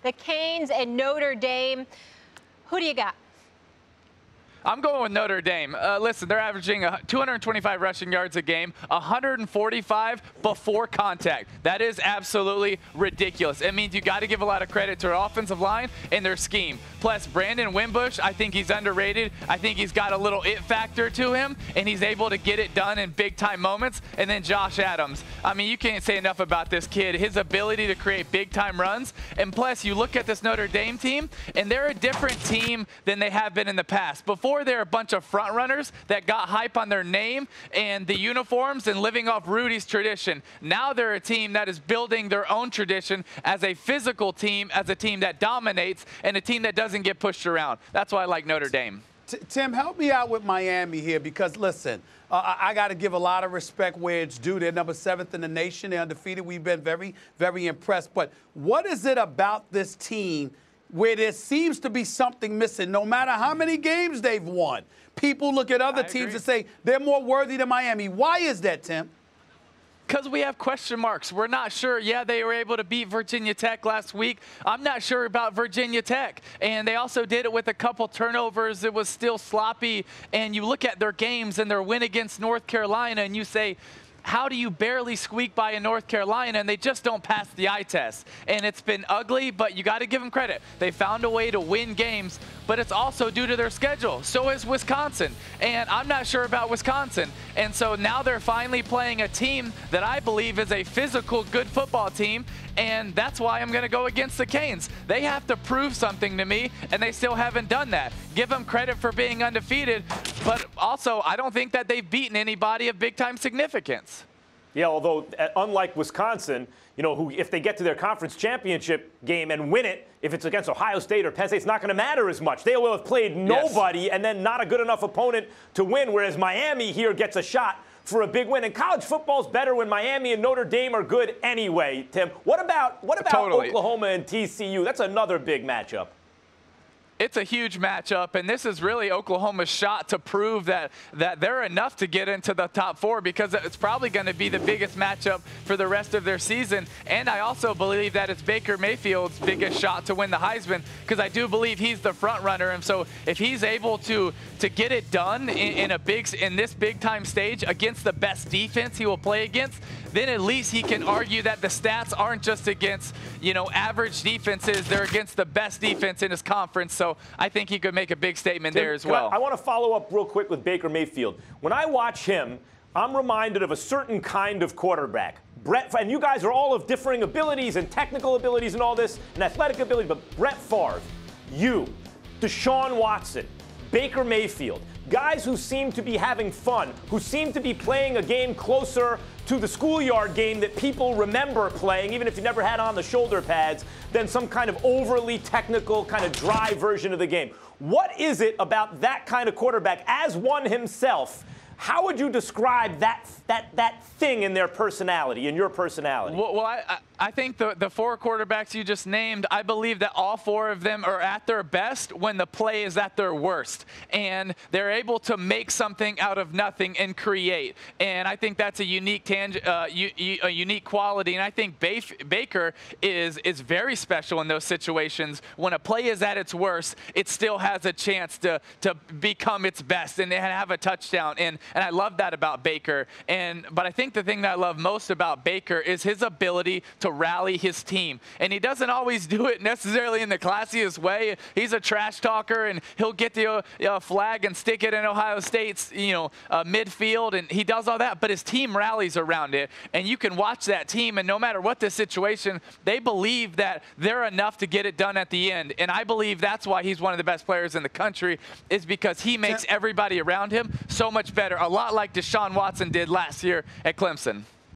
the Canes and Notre Dame. Who do you got? I'm going with Notre Dame. Listen, they're averaging 225 rushing yards a game, 145 before contact. That is absolutely ridiculous. It means you got to give a lot of credit to their offensive line and their scheme. Plus, Brandon Wimbush, I think he's underrated. I think he's got a little it factor to him, and he's able to get it done in big-time moments. And then Josh Adams. I mean, you can't say enough about this kid. His ability to create big-time runs. And plus, you look at this Notre Dame team, and they're a different team than they have been in the past. Before, they're a bunch of front runners that got hype on their name and the uniforms and living off Rudy's tradition. Now they're a team that is building their own tradition as a physical team, as a team that dominates, and a team that doesn't get pushed around. That's why I like Notre Dame. Tim, help me out with Miami here because, listen, I got to give a lot of respect where it's due. They're number 7th in the nation. They're undefeated. We've been very, very impressed. But what is it about this team where there seems to be something missing? No matter how many games they've won, people look at other teams and say they're more worthy than Miami. Why is that, Tim? Because we have question marks. We're not sure. Yeah, they were able to beat Virginia Tech last week. I'm not sure about Virginia Tech. And they also did it with a couple turnovers. It was still sloppy. And you look at their games and their win against North Carolina, and you say, how do you barely squeak by in North Carolina, and they just don't pass the eye test? And it's been ugly, but you got to give them credit. They found a way to win games, but it's also due to their schedule. So is Wisconsin, and I'm not sure about Wisconsin. And so now they're finally playing a team that I believe is a physical, good football team, and that's why I'm going to go against the Canes. They have to prove something to me, and they still haven't done that. Give them credit for being undefeated, but also I don't think that they've beaten anybody of big-time significance. Yeah, although unlike Wisconsin, you know, who if they get to their conference championship game and win it, if it's against Ohio State or Penn State, it's not going to matter as much. They will have played nobody and then not a good enough opponent to win, whereas Miami here gets a shot for a big win. And college football's better when Miami and Notre Dame are good anyway, Tim. What about Oklahoma and TCU? That's another big matchup. It's a huge matchup, and this is really Oklahoma's shot to prove that they're enough to get into the top 4, because it's probably going to be the biggest matchup for the rest of their season. And I also believe that it's Baker Mayfield's biggest shot to win the Heisman, because I do believe he's the front runner. And so if he's able to get it done in this big time stage against the best defense he will play against, then at least he can argue that the stats aren't just against, you know, average defenses. They're against the best defense in his conference. So I think he could make a big statement there as well. I want to follow up real quick with Baker Mayfield. When I watch him, I'm reminded of a certain kind of quarterback. Brett, and you guys are all of differing abilities and technical abilities and all this, and athletic ability, but Brett Favre, you, Deshaun Watson, Baker Mayfield, guys who seem to be having fun, who seem to be playing a game closer to the schoolyard game that people remember playing, even if you never had on the shoulder pads, than some kind of overly technical, kind of dry version of the game. What is it about that kind of quarterback, as one himself? How would you describe that thing in their personality, in your personality? Well, I think the 4 quarterbacks you just named, I believe that all 4 of them are at their best when the play is at their worst. And they're able to make something out of nothing and create. And I think that's a unique quality. And I think Baker is very special in those situations. When a play is at its worst, it still has a chance to become its best and have a touchdown. And I love that about Baker. But I think the thing that I love most about Baker is his ability to rally his team. And he doesn't always do it necessarily in the classiest way. He's a trash talker, and he'll get the flag and stick it in Ohio State's midfield, and he does all that. But his team rallies around it, and you can watch that team, and no matter what the situation, they believe that they're enough to get it done at the end. And I believe that's why he's one of the best players in the country, is because he makes everybody around him so much better, a lot like Deshaun Watson did last year at Clemson.